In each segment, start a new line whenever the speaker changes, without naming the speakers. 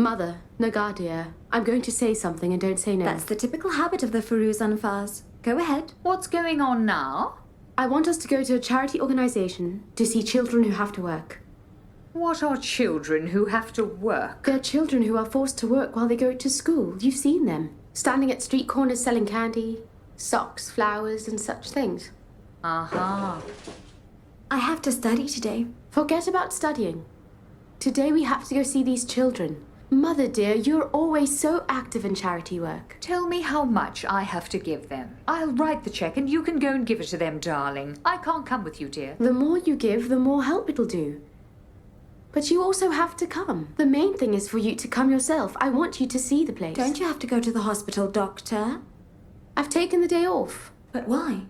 Mother, Nagadia, I'm going to say something and don't say no.
That's the typical habit of the Firuz Anfars. Go ahead.
What's going on now?
I want us to go to a charity organization to see children who have to work.
What are children who have to work?
They're children who are forced to work while they go to school. You've seen them. Standing at street corners selling candy, socks, flowers, and such things.
Aha.
I have to study today.
Forget about studying. Today we have to go see these children. Mother dear, you're always so active in charity work.
Tell me how much I have to give them. I'll write the check and you can go and give it to them, darling. I can't come with you, dear.
The more you give, the more help it'll do. But you also have to come. The main thing is for you to come yourself. I want you to see the place.
Don't you have to go to the hospital, doctor?
I've taken the day off.
But why?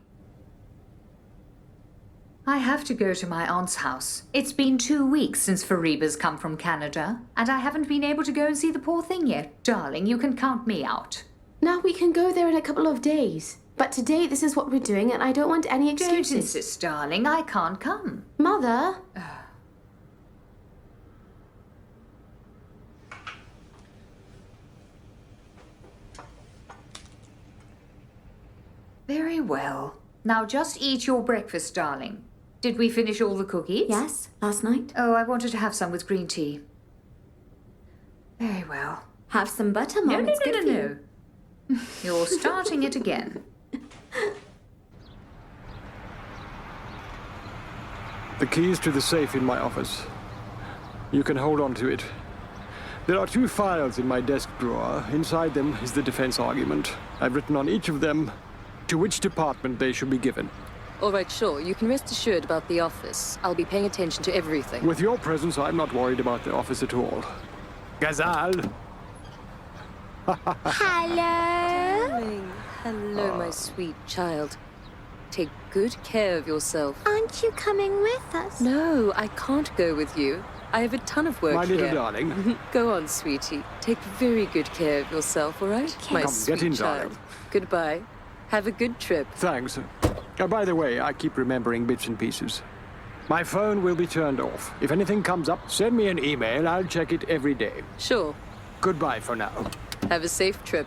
I have to go to my aunt's house. It's been 2 weeks since Fariba's come from Canada, and I haven't been able to go and see the poor thing yet. Darling, you can count me out.
Now we can go there in a couple of days. But today this is what we're doing and I don't want any excuses.
Don't insist, darling. I can't come.
Mother!
Very well. Now just eat your breakfast, darling. Did we finish all the cookies?
Yes, last night.
Oh, I wanted to have some with green tea. Very well.
Have some butter, Mom.
No,
It's good for you.
no. You're starting it again.
The keys to the safe in my office. You can hold on to it. There are 2 files in my desk drawer. Inside them is the defense argument. I've written on each of them to which department they should be given.
All right, sure. You can rest assured about the office. I'll be paying attention to everything.
With your presence, I'm not worried about the office at all. Ghazal!
Hello?
Darling, hello, my sweet child. Take good care of yourself.
Aren't you coming with us?
No, I can't go with you. I have a ton of work
My
here.
little darling.
Go on, sweetie. Take very good care of yourself, all right?
Okay.
My
Come,
sweet
get in,
child.
darling.
Goodbye. Have a good trip.
Thanks. By the way, I keep remembering bits and pieces. My phone will be turned off. If anything comes up, send me an email. I'll check it every day.
Sure.
Goodbye for now.
Have a safe trip.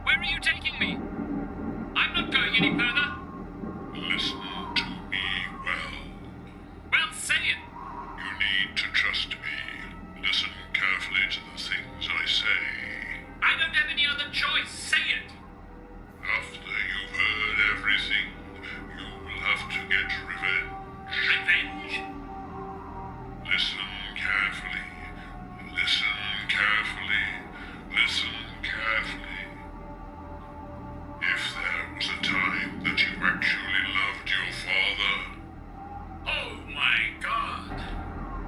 Where are you taking me? I'm not going any further.
Listen to me well.
Well, say it.
You need to trust me. Listen carefully to the things I say.
I don't have any other choice. Say it.
After you've heard everything, you will have to get revenge.
Revenge?
Listen carefully. Listen carefully. Listen carefully. If there was a time that you actually loved your father,
Oh my God.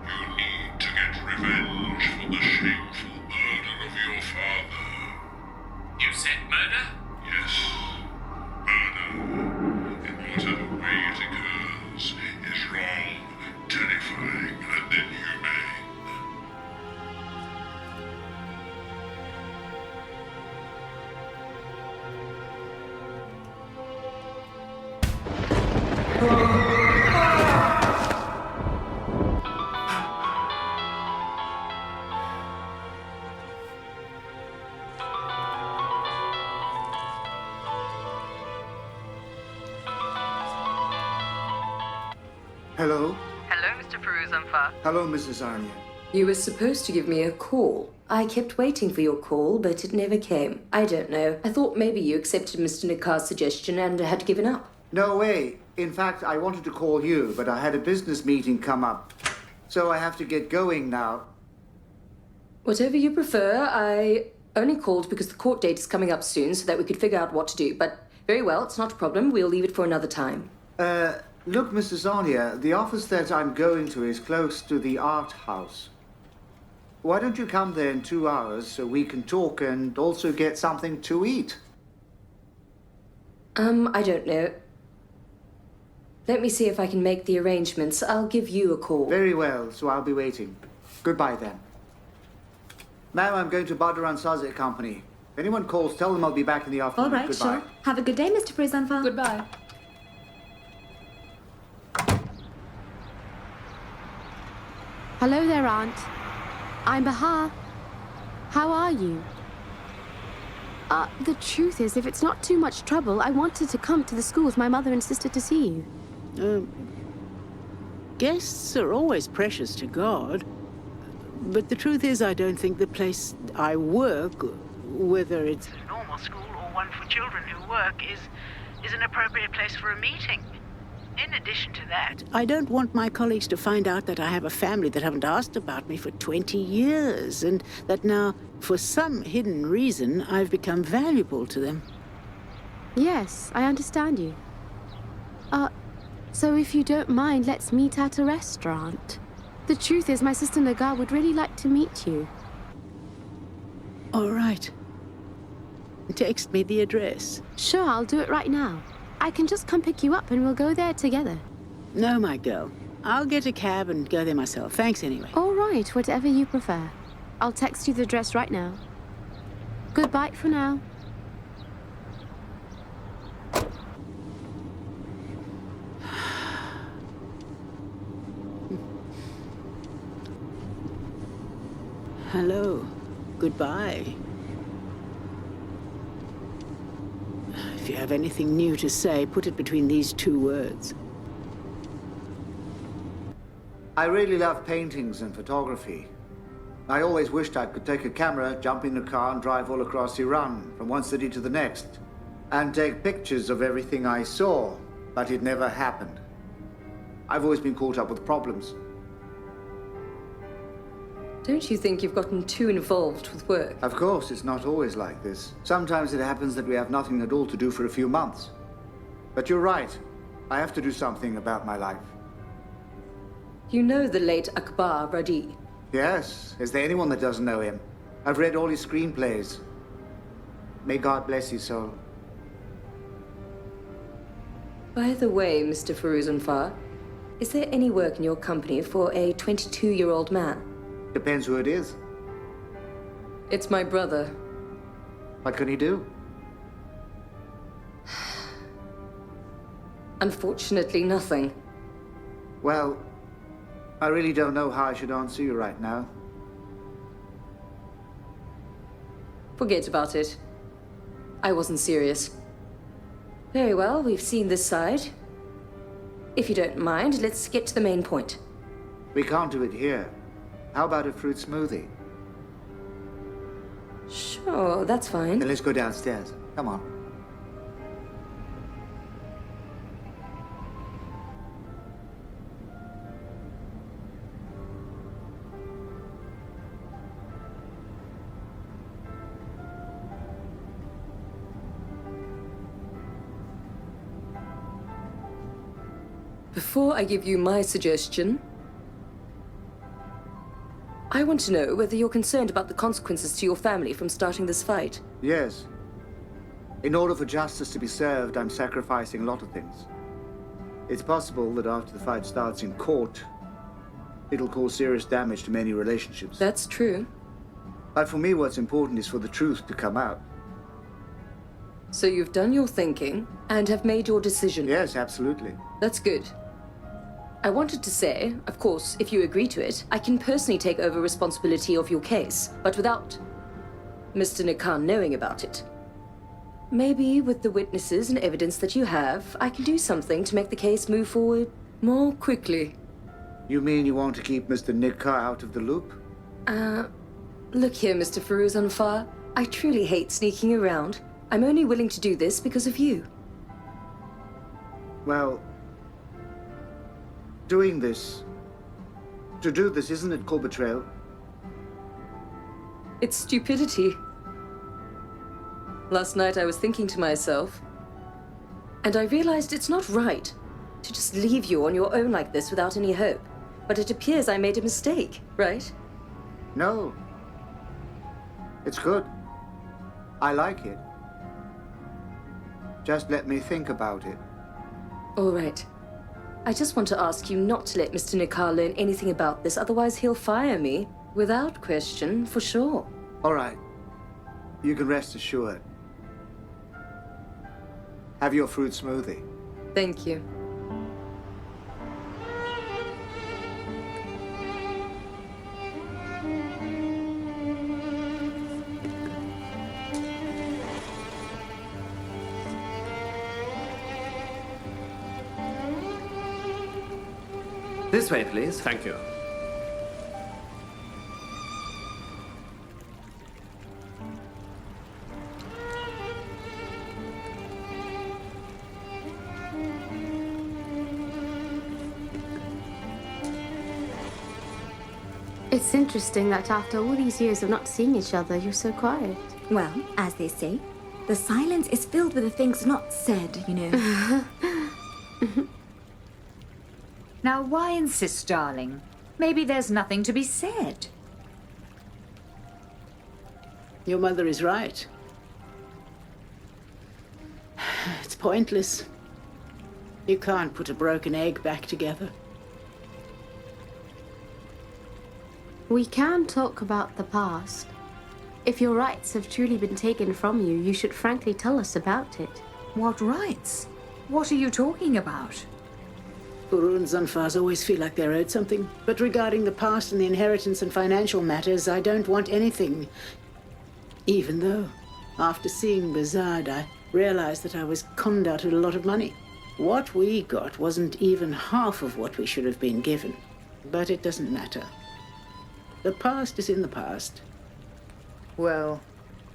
you need to get revenge for the shameful murder of your father.
You said murder?
Yes, murder, in whatever way it occurs, is wrong, terrifying, and inhumane.
Hello?
Hello, Mr. Firuzanfar.
Hello, Mrs. Arnia.
You were supposed to give me a call. I kept waiting for your call, but it never came. I don't know. I thought maybe you accepted Mr. Nikar's suggestion and had given up.
No way. In fact, I wanted to call you, but I had a business meeting come up. So I have to get going now.
Whatever you prefer, I only called because the court date is coming up soon so that we could figure out what to do. But very well, it's not a problem. We'll leave it for another time.
Look, Mrs. Arnia, the office that I'm going to is close to the art house. Why don't you come there in 2 hours so we can talk and also get something to eat?
I don't know. Let me see if I can make the arrangements. I'll give you a call.
Very well, so I'll be waiting. Goodbye then. Ma'am, I'm going to Badran Sazit Company. If anyone calls, tell them I'll be back in the afternoon.
All right,
Goodbye.
sure. Have a good day, Mr. Prizanfar.
Goodbye.
Hello there, Aunt. I'm Bahar. How are you? The truth is, if it's not too much trouble, I wanted to come to the school with my mother and sister to see you.
Guests are always precious to God. But the truth is, I don't think the place I work, whether it's a normal school or one for children who work, is an appropriate place for a meeting. In addition to that, I don't want my colleagues to find out that I have a family that haven't asked about me for 20 years, and that now, for some hidden reason, I've become valuable to them.
Yes, I understand you. So if you don't mind, let's meet at a restaurant. The truth is, my sister Nagar would really like to meet you.
All right. Text me the address.
Sure, I'll do it right now. I can just come pick you up and we'll go there together.
No, my girl. I'll get a cab and go there myself. Thanks anyway.
All right, whatever you prefer. I'll text you the address right now. Goodbye for now.
Hello. Goodbye. If you have anything new to say, put it between these two words.
I really love paintings and photography. I always wished I could take a camera, jump in a car and drive all across Iran, from one city to the next, and take pictures of everything I saw, but it never happened. I've always been caught up with problems.
Don't you think you've gotten too involved with work?
Of course, it's not always like this. Sometimes it happens that we have nothing at all to do for a few months. But you're right. I have to do something about my life.
You know the late Akbar Radi.
Yes. Is there anyone that doesn't know him? I've read all his screenplays. May God bless his soul.
By the way, Mr. Firuzanfar, is there any work in your company for a 22-year-old man?
Depends who it is.
It's my brother.
What can he do?
Unfortunately, nothing.
Well, I really don't know how I should answer you right now.
Forget about it. I wasn't serious. Very well, we've seen this side. If you don't mind, let's get to the main point.
We can't do it here. How about a fruit smoothie?
Sure, that's fine.
Then let's go downstairs. Come on.
Before I give you my suggestion, I want to know whether you're concerned about the consequences to your family from starting this fight.
Yes. In order for justice to be served, I'm sacrificing a lot of things. It's possible that after the fight starts in court, it'll cause serious damage to many relationships.
That's true.
But for me, what's important is for the truth to come out.
So you've done your thinking and have made your decision.
Yes, absolutely.
That's good. I wanted to say, of course, if you agree to it, I can personally take over responsibility of your case, but without Mr. Nikhan knowing about it. Maybe with the witnesses and evidence that you have, I can do something to make the case move forward more quickly.
You mean you want to keep Mr. Nikar out of the loop?
Look here, Mr. Firuzanfar. I truly hate sneaking around. I'm only willing to do this because of you.
Well, to do this, isn't it called betrayal?
It's stupidity. Last night I was thinking to myself, and I realized it's not right to just leave you on your own like this without any hope. But it appears I made a mistake, right?
No. It's good. I like it. Just let me think about it.
All right. I just want to ask you not to let Mr. Nikar learn anything about this, otherwise he'll fire me. Without question, for sure.
All right. You can rest assured. Have your fruit smoothie.
Thank you.
This way, please. Thank you.
It's interesting that after all these years of not seeing each other, you're so quiet.
Well, as they say, the silence is filled with the things not said, you know.
Now, why insist, darling? Maybe there's nothing to be said.
Your mother is right. It's pointless. You can't put a broken egg back together.
We can talk about the past. If your rights have truly been taken from you, you should frankly tell us about it.
What rights? What are you talking about?
Furu and Zanfars always feel like they're owed something. But regarding the past and the inheritance and financial matters, I don't want anything. Even though, after seeing Bazard, I realized that I was conned out of a lot of money. What we got wasn't even half of what we should have been given. But it doesn't matter. The past is in the past.
Well,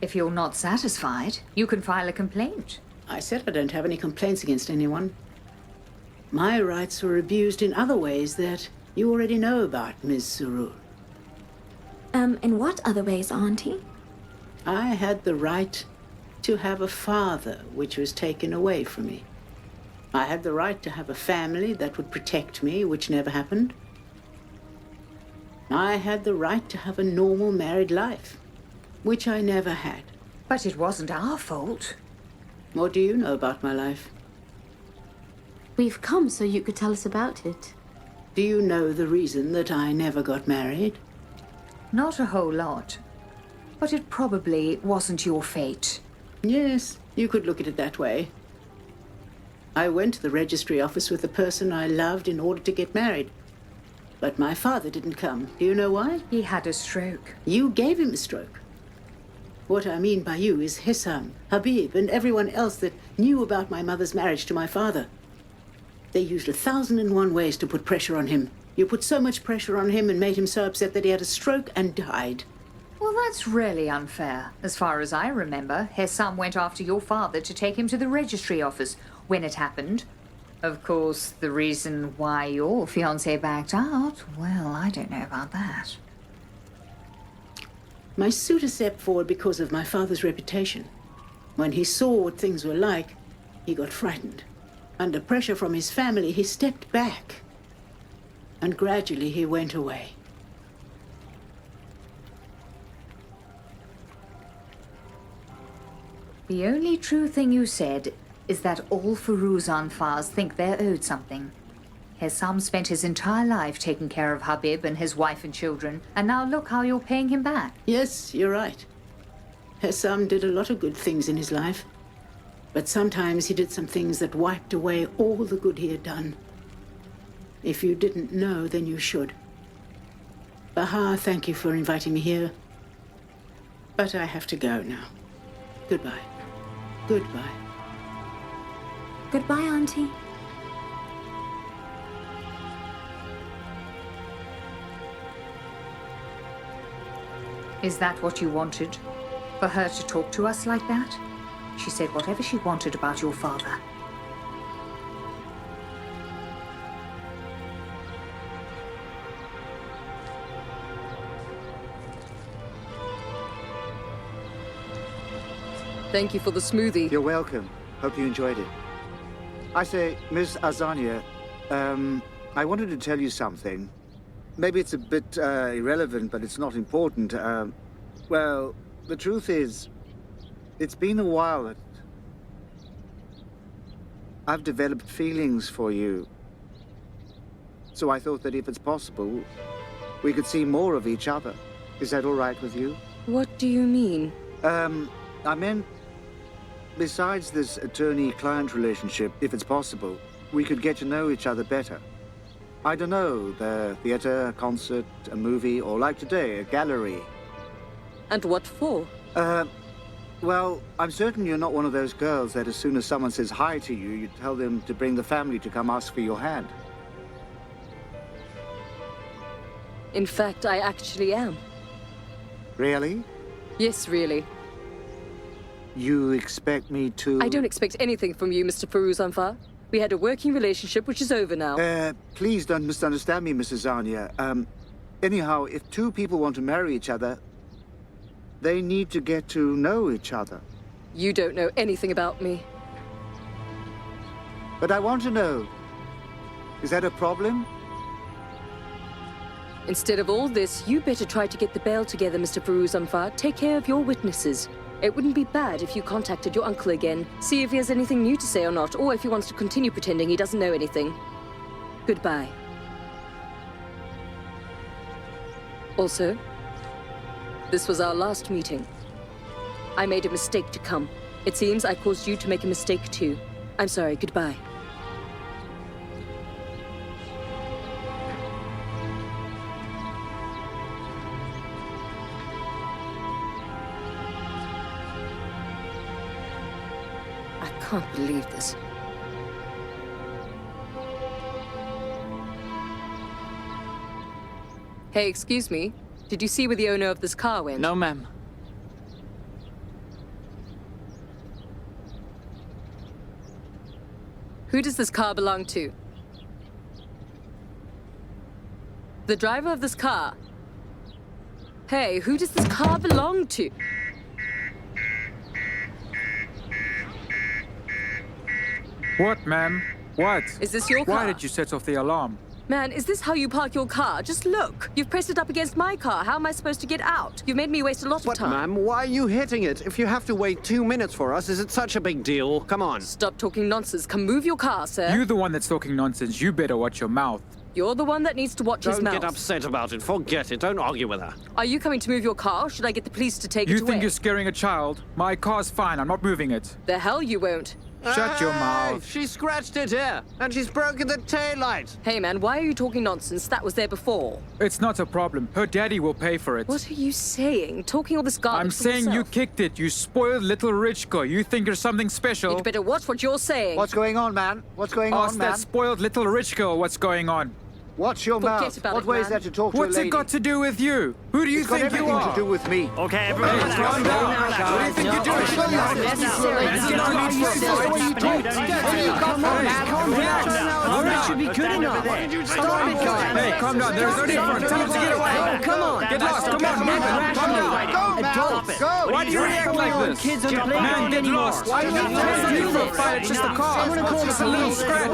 if you're not satisfied, you can file a complaint.
I said I don't have any complaints against anyone. My rights were abused in other ways that you already know about, Ms. Surur.
In what other ways, Auntie?
I had the right to have a father, which was taken away from me. I had the right to have a family that would protect me, which never happened. I had the right to have a normal married life, which I never had.
But it wasn't our fault.
What do you know about my life?
We've come so you could tell us about it.
Do you know the reason that I never got married?
Not a whole lot. But it probably wasn't your fate.
Yes, you could look at it that way. I went to the registry office with the person I loved in order to get married. But my father didn't come. Do you know why?
He had a stroke.
You gave him a stroke. What I mean by you is Hissam, Habib, and everyone else that knew about my mother's marriage to my father. They used 1,001 ways to put pressure on him. You put so much pressure on him and made him so upset that he had a stroke and died.
Well, that's really unfair. As far as I remember, Hessam went after your father to take him to the registry office when it happened. Of course, the reason why your fiancé backed out, well, I don't know about that.
My suitor stepped forward because of my father's reputation. When he saw what things were like, he got frightened. Under pressure from his family, he stepped back. And gradually he went away.
The only true thing you said is that all Firuzan Fars think they're owed something. Hessam spent his entire life taking care of Habib and his wife and children, and now look how you're paying him back.
Yes, you're right. Hessam did a lot of good things in his life. But sometimes he did some things that wiped away all the good he had done. If you didn't know, then you should. Bahar, thank you for inviting me here. But I have to go now. Goodbye. Goodbye.
Goodbye, Auntie.
Is that what you wanted? For her to talk to us like that? She said whatever she wanted about your father.
Thank you for the smoothie.
You're welcome. Hope you enjoyed it. I say, Miss Azania, I wanted to tell you something. Maybe it's a bit irrelevant, but it's not important. Well, the truth is, it's been a while that I've developed feelings for you. so I thought that if it's possible, we could see more of each other. Is that all right with you?
What do you mean?
I meant, besides this attorney-client relationship, if it's possible, we could get to know each other better. I don't know, the theater, a concert, a movie, or like today, a gallery.
And what for?
Well, I'm certain you're not one of those girls that as soon as someone says hi to you, you tell them to bring the family to come ask for your hand.
In fact, I actually am.
Really?
Yes, really.
You expect me to...
I don't expect anything from you, Mr. Farouz Anfar. We had a working relationship, which is over now.
Please don't misunderstand me, Mrs. Zania. Anyhow, if two people want to marry each other, they need to get to know each other.
You don't know anything about me.
But I want to know. Is that a problem?
Instead of all this, you better try to get the bail together, Mr. Farouz Anfar. Take care of your witnesses. It wouldn't be bad if you contacted your uncle again. See if he has anything new to say or not, or if he wants to continue pretending he doesn't know anything. Goodbye. Also, this was our last meeting. I made a mistake to come. It seems I caused you to make a mistake too. I'm sorry. Goodbye. I can't believe this. Hey, excuse me. Did you see where the owner of this car went?
No, ma'am.
Who does this car belong to? The driver of this car. Hey, who does this car belong to?
What, ma'am? What?
Is this your car?
Why did you set off the alarm?
Man, is this how you park your car? Just look. You've pressed it up against my car. How am I supposed to get out? You've made me waste a lot of
But,
time.
ma'am, why are you hitting it? If you have to wait 2 minutes for us, is it such a big deal? Come on.
Stop talking nonsense. Come move your car, sir.
You're the one that's talking nonsense. You better watch your mouth.
You're the one that needs to watch his
Don't
mouth.
get upset about it. Forget it. Don't argue with her.
Are you coming to move your car, or should I get the police to take
You
it away?
think you're scaring a child? My car's fine. I'm not moving it.
The hell you won't.
Shut your
Hey,
mouth.
She scratched it here, and she's broken the taillight.
Hey, man, why are you talking nonsense? That was there before.
It's not a problem. Her daddy will pay for it.
What are you saying? Talking all this garbage
I'm
for
saying you
yourself.
kicked it. You spoiled little rich girl. You think you're something special?
You'd better watch what you're saying.
What's going on, man? What's going
Ask
on,
that
man?
spoiled little rich girl what's going on.
Watch your
Forget
mouth.
about
What
it,
way is
man.
that to talk to a
What's
lady?
it got to do with you? Who do you
It's got
think you
everything
are?
to do with me.
Okay, everyone,
Hey, calm down. What do you think you're doing? There's no need for a fight.
Come on, calm down.
That should be good enough.
Stop it, guys.
Hey, calm down. There's no need for it. Tell him to get away.
Come on.
Get lost. Come on, move it. Calm down.
Go, man.
Adults.
Go.
Why do you react like this?
Kids on the
Man,
playground
get
anymore.
lost. There's no need for a fight. It's just a car.
I'm gonna call
It's
the
a little
police.
scratch.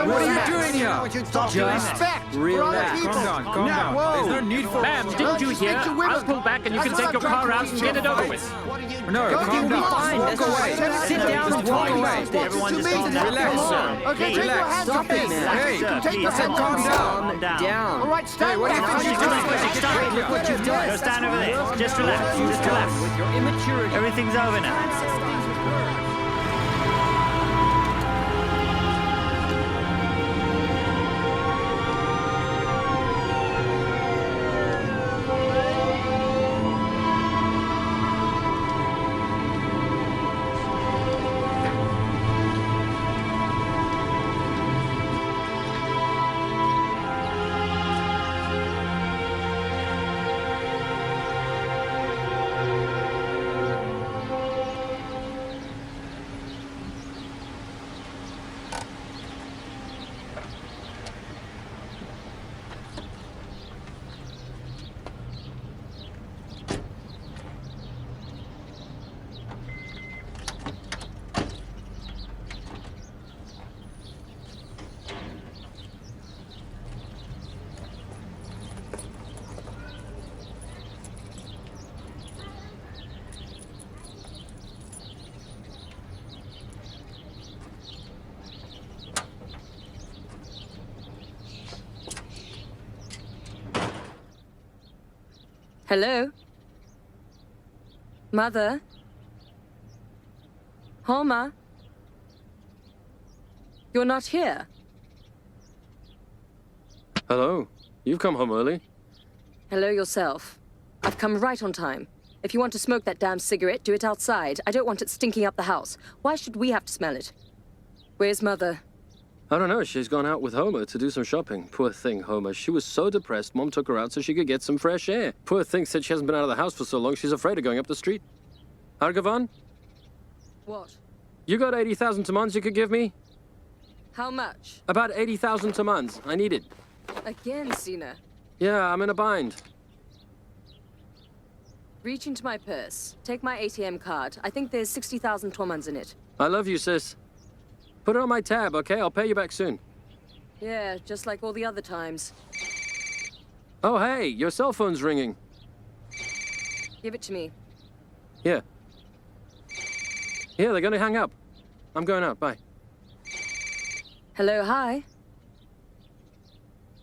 What are you doing here?
Respect.
Relax.
Calm down. Calm down. There's no need for...
Ma'am, didn't you hear? I'll pull back and you can take your car out and get it over with.
No, calm down. Walk away.
Sit down and
walk
talk.
away.
Everyone just calm down.
Relax, sir.
Okay, take your
Relax.
hands
Stop
off me.
it, man.
Hey, I said calm down.
Down.
All right, stand
Hey, what do you think you're doing?
Look what you've done.
Go stand over there. Just relax. Just relax.
With your immaturity.
Everything's over now.
Hello? Mother? Homer? You're not here.
Hello. You've come home early.
Hello yourself. I've come right on time. If you want to smoke that damn cigarette, do it outside. I don't want it stinking up the house. Why should we have to smell it? Where's Mother?
I don't know. She's gone out with Homer to do some shopping. Poor thing, Homer. She was so depressed, Mom took her out so she could get some fresh air. Poor thing said she hasn't been out of the house for so long, she's afraid of going up the street. Argavan,
What?
you got 80,000 tamans you could give me?
How much?
About 80,000 tamans. I need it.
Again, Sina.
Yeah, I'm in a bind.
Reach into my purse. Take my ATM card. I think there's 60,000 tomans in it.
I love you, sis. Put it on my tab, okay? I'll pay you back soon.
Yeah, just like all the other times.
Oh, hey, your cell phone's ringing.
Give it to me.
Yeah. Yeah, they're gonna hang up. I'm going out, bye.
Hello, hi.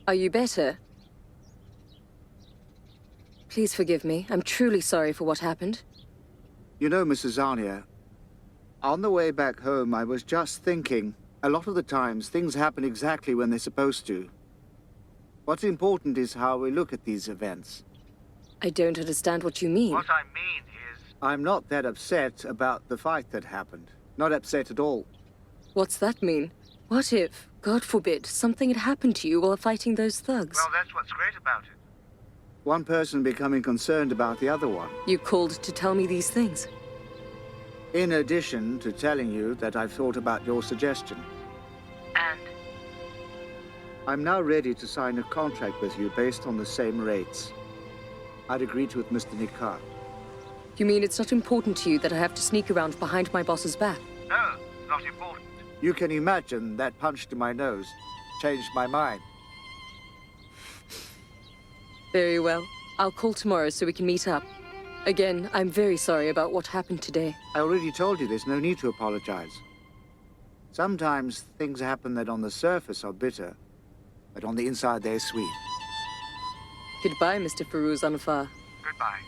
Are you better? Please forgive me. I'm truly sorry for what happened.
You know, Mrs. Zarnia, on the way back home, I was just thinking, a lot of the times, things happen exactly when they're supposed to. What's important is how we look at these events.
I don't understand what you mean.
What I mean is, I'm not that upset about the fight that happened. Not upset at all.
What's that mean? What if, God forbid, something had happened to you while fighting those thugs?
Well, that's what's great about it. One person becoming concerned about the other one.
You called to tell me these things.
In addition to telling you that I've thought about your suggestion.
And?
I'm now ready to sign a contract with you based on the same rates. I'd agreed with Mr. Nikar.
You mean it's not important to you that I have to sneak around behind my boss's back?
No, not important. You can imagine that punch to my nose changed my mind.
Very well. I'll call tomorrow so we can meet up. Again, I'm very sorry about what happened today.
I already told you there's no need to apologize. Sometimes things happen that on the surface are bitter, but on the inside they're sweet.
Goodbye, Mr. Firuz Anfar.
Goodbye.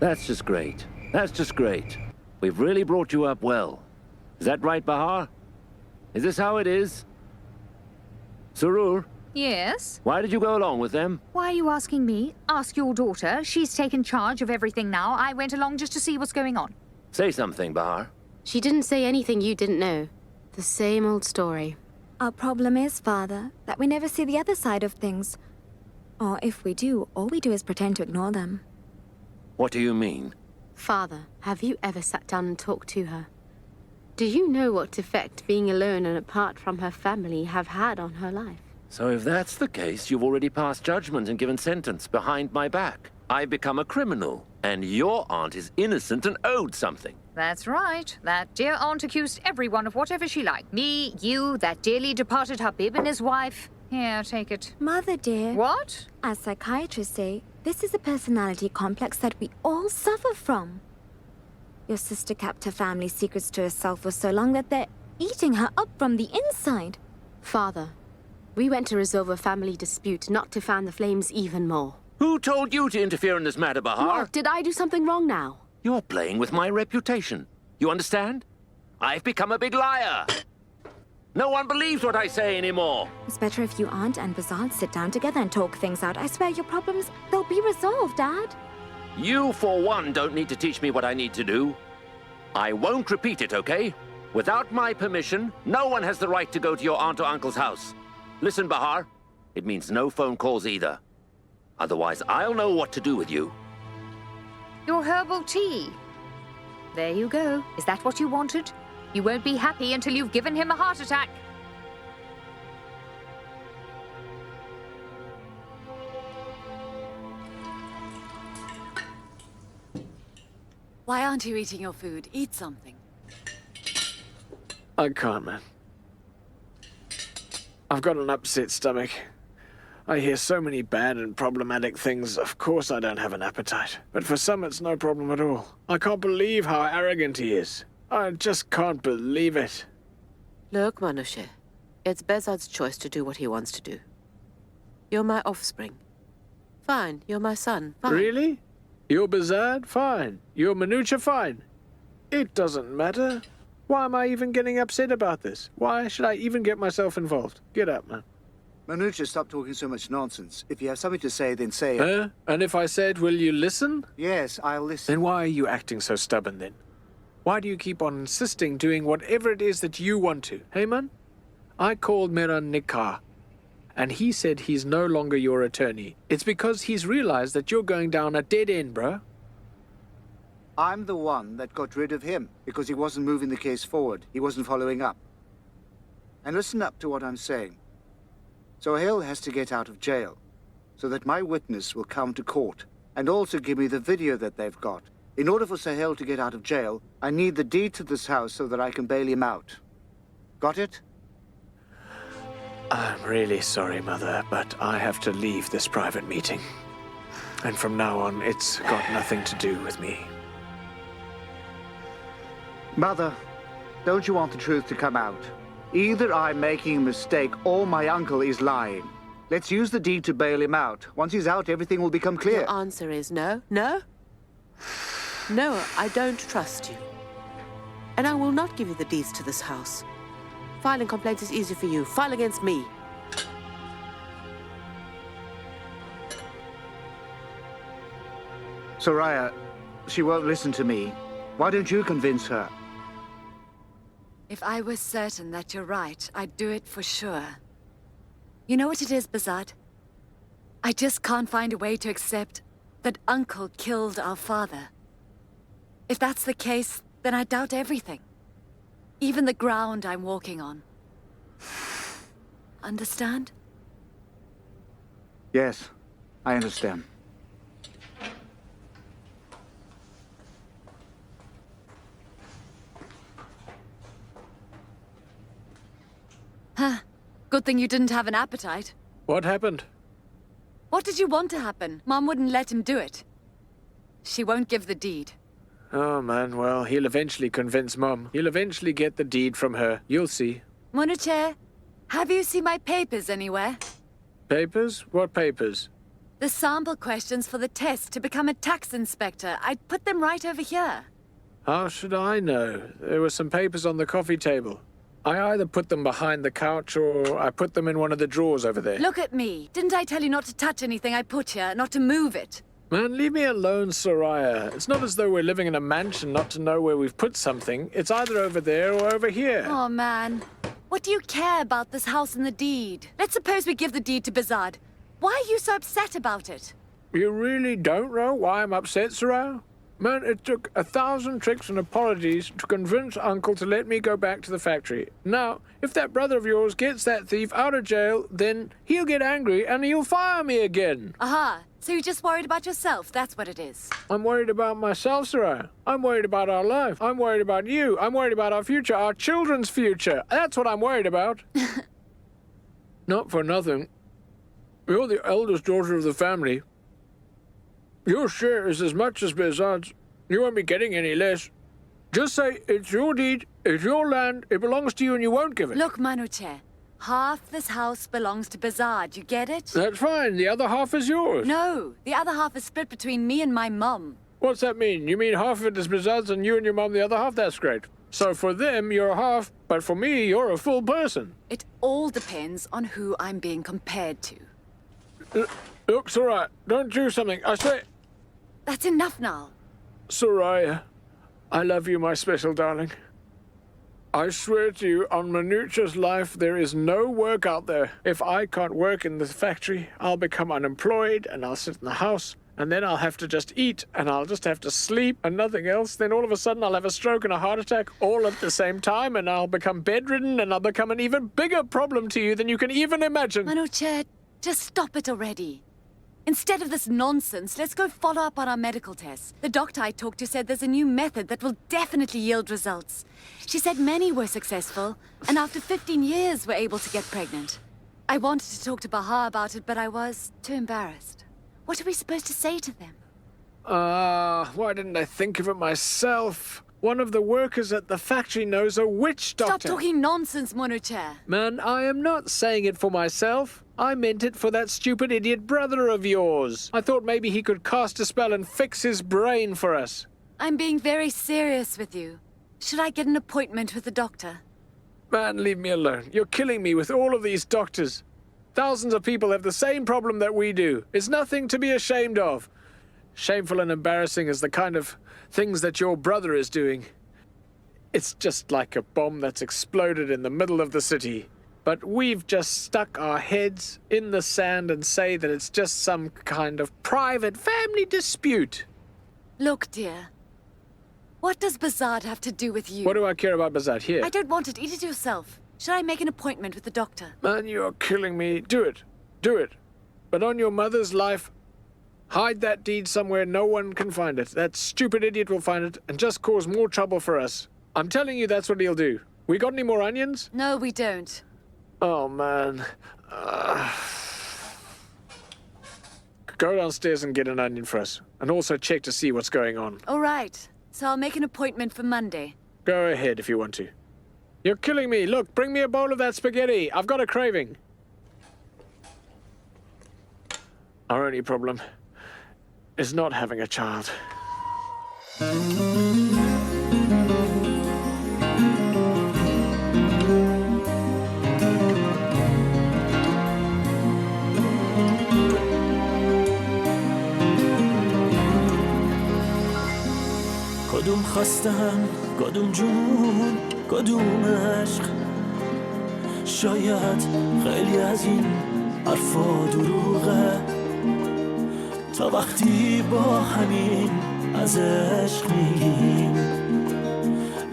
That's just great. That's just great. We've really brought you up well. Is that right, Bahar? Is this how it is? Surur,
Yes?
why did you go along with them?
Why are you asking me? Ask your daughter. She's taken charge of everything now. I went along just to see what's going on.
Say something, Bahar.
She didn't say anything you didn't know. The same old story.
Our problem is, Father, that we never see the other side of things. Or if we do, all we do is pretend to ignore them.
What do you mean?
Father, have you ever sat down and talked to her? Do you know what effect being alone and apart from her family have had on her life?
So if that's the case, you've already passed judgment and given sentence behind my back. I become a criminal, and your aunt is innocent and owed something.
That's right. That dear aunt accused everyone of whatever she liked. Me, you, that dearly departed Habib and his wife. Here, take it.
Mother, dear.
What?
As psychiatrists say, this is a personality complex that we all suffer from. Your sister kept her family secrets to herself for so long that they're eating her up from the inside.
Father, we went to resolve a family dispute, not to fan the flames even more.
Who told you to interfere in this matter, Bahar?
What? Did I do something wrong now?
You're playing with my reputation. You understand? I've become a big liar. No one believes what I say anymore.
It's better if you, Aunt, and Bazard sit down together and talk things out. I swear your problems, they'll be resolved, Dad.
You, for one, don't need to teach me what I need to do. I won't repeat it, okay? Without my permission, no one has the right to go to your aunt or uncle's house. Listen, Bahar, it means no phone calls either. Otherwise, I'll know what to do with you.
Your herbal tea. There you go. Is that what you wanted? You won't be happy until you've given him a heart attack.
Why aren't you eating your food? Eat something.
I can't, man. I've got an upset stomach. I hear so many bad and problematic things. Of course I don't have an appetite. But for some, it's no problem at all. I can't believe how arrogant he is. I just can't believe it.
Look, Manushe, it's Bezard's choice to do what he wants to do. You're my offspring. Fine, you're my son. Fine.
Really? You're Bezard? Fine. You're Manucha? Fine. It doesn't matter. Why am I even getting upset about this? Why should I even get myself involved? Get up, man.
Manucha, stop talking so much nonsense. If you have something to say, then say it.
And if I said, will you listen?
Yes, I'll listen.
Then why are you acting so stubborn then? Why do you keep on insisting doing whatever it is that you want to? Hey, man? I called Miran Nikah, and he said he's no longer your attorney. It's because he's realized that you're going down a dead end, bro.
I'm the one that got rid of him because he wasn't moving the case forward. He wasn't following up. And listen up to what I'm saying. Sohail has to get out of jail so that my witness will come to court and also give me the video that they've got. In order for Sohail to get out of jail, I need the deed to this house so that I can bail him out. Got it?
I'm really sorry, Mother, but I have to leave this private meeting. And from now on, it's got nothing to do with me.
Mother, don't you want the truth to come out? Either I'm making a mistake or my uncle is lying. Let's use the deed to bail him out. Once he's out, everything will become clear.
Your answer is no? No? No, I don't trust you. And I will not give you the deeds to this house. Filing complaints is easy for you. File against me.
Soraya, she won't listen to me. Why don't you convince her?
If I was certain that you're right, I'd do it for sure. You know what it is, Bezard? I just can't find a way to accept that Uncle killed our father. If that's the case, then I doubt everything. Even the ground I'm walking on. Understand?
Yes, I understand.
Huh. Good thing you didn't have an appetite.
What happened?
What did you want to happen? Mom wouldn't let him do it. She won't give the deed.
Oh, man, well, he'll eventually convince Mom. He'll eventually get the deed from her. You'll see.
Monuche, have you seen my papers anywhere?
Papers? What papers?
The sample questions for the test to become a tax inspector. I'd put them right over here.
How should I know? There were some papers on the coffee table. I either put them behind the couch or I put them in one of the drawers over there.
Look at me. Didn't I tell you not to touch anything I put here, not to move it?
Man, leave me alone, Soraya. It's not as though we're living in a mansion not to know where we've put something. It's either over there or over here.
Oh, man. What do you care about this house and the deed? Let's suppose we give the deed to Bezard. Why are you so upset about it?
You really don't know why I'm upset, Soraya? Man, it took 1,000 tricks and apologies to convince Uncle to let me go back to the factory. Now, if that brother of yours gets that thief out of jail, then he'll get angry and he'll fire me again.
Aha. So you're just worried about yourself, that's what it is.
I'm worried about myself, Soraya. I'm worried about our life. I'm worried about you. I'm worried about our future, our children's future. That's what I'm worried about. Not for nothing. You're the eldest daughter of the family. Your share is as much as Bezard's. You won't be getting any less. Just say, it's your deed, it's your land, it belongs to you and you won't give it.
Look, Manuche, half this house belongs to Bezard, you get it?
That's fine, the other half is yours.
No, the other half is split between me and my mum.
What's that mean? You mean half of it is Bezard's and you and your mum the other half? That's great. So for them, you're a half, but for me, you're a full person.
It all depends on who I'm being compared to.
Look, Soraya, don't do something. I say...
That's enough now.
Soraya, I love you, my special darling. I swear to you, on Manucha's life, there is no work out there. If I can't work in the factory, I'll become unemployed, and I'll sit in the house, and then I'll have to just eat, and I'll just have to sleep, and nothing else. Then all of a sudden, I'll have a stroke and a heart attack all at the same time, and I'll become bedridden, and I'll become an even bigger problem to you than you can even imagine.
Manucha, just stop it already. Instead of this nonsense, let's go follow up on our medical tests. The doctor I talked to said there's a new method that will definitely yield results. She said many were successful, and after 15 years were able to get pregnant. I wanted to talk to Bahar about it, but I was too embarrassed. What are we supposed to say to them?
Why didn't I think of it myself? One of the workers at the factory knows a witch doctor.
Stop talking nonsense, Manucha.
Man, I am not saying it for myself. I meant it for that stupid idiot brother of yours. I thought maybe he could cast a spell and fix his brain for us.
I'm being very serious with you. Should I get an appointment with the doctor?
Man, leave me alone. You're killing me with all of these doctors. Thousands of people have the same problem that we do. It's nothing to be ashamed of. Shameful and embarrassing as the kind of things that your brother is doing. It's just like a bomb that's exploded in the middle of the city. But we've just stuck our heads in the sand and say that it's just some kind of private family dispute.
Look, dear. What does Bazad have to do with you?
What do I care about Bazad here?
I don't want it. Eat it yourself. Should I make an appointment with the doctor?
Man, you're killing me. Do it. Do it. But on your mother's life, hide that deed somewhere no one can find it. That stupid idiot will find it and just cause more trouble for us. I'm telling you that's what he'll do. We got any more onions?
No, we don't.
Oh, man. Go downstairs and get an onion for us. And also check to see what's going on.
All right. So I'll make an appointment for Monday.
Go ahead if you want to. You're killing me. Look, bring me a bowl of that spaghetti. I've got a craving. Our only problem is not having a child.
کدوم خواستم کدوم جنون کدوم عشق شاید خیلی از این حرفا دروغه تا وقتی با همین از عشق میگیم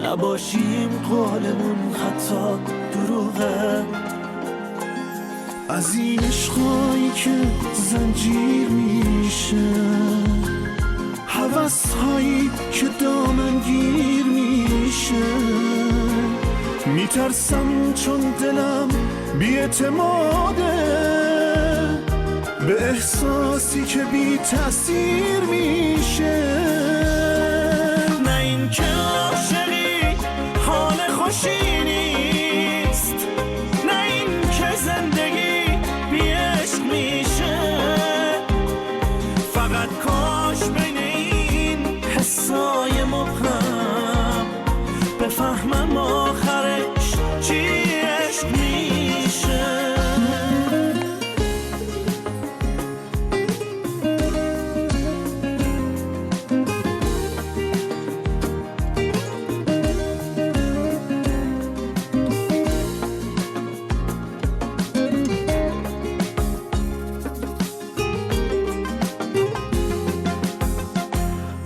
نباشیم قولمون حتی دروغه از این عشقایی که زنجیر میشه هوس‌هایی که دامنگیر میشه میترسم چون دلم بی‌اعتماده به احساسی که بی تأثیر میشه نه این که عاشقی حال خوشی نیست نه این که زندگی بی عشق میشه فقط کاش بین این حسای مبهم بفهمم آخرش چی عشق میشه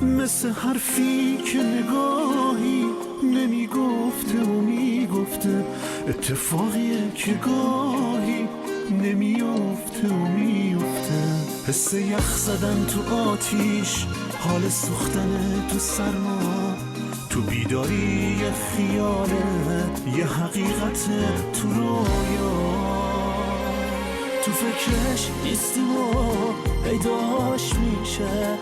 مثل حرفی که نگاهی نمیگفته و میگفته اتفاقیه که گاهی نمیافته و میافته حس یخ زدن تو آتیش حال سوختن تو سرما تو بیداری یه خیاله یه حقیقت تو رویا تو فکرش نیستیم و پیداش میشه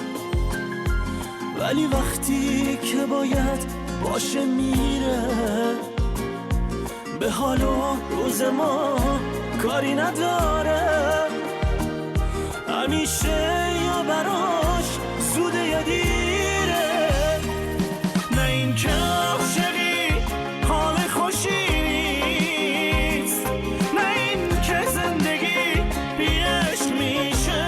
ولی وقتی که باید باشه میره به حال و روز ما کاری نداره همیشه یا براش زوده یا دیره نه این که عاشقی حال خوشی نیست نه این که زندگی بی عشق میشه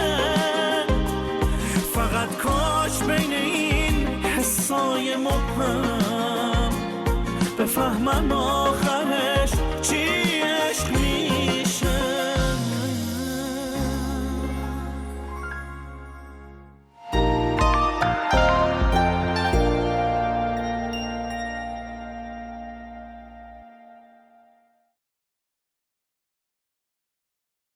فقط کاش مبهم بفهمن آخر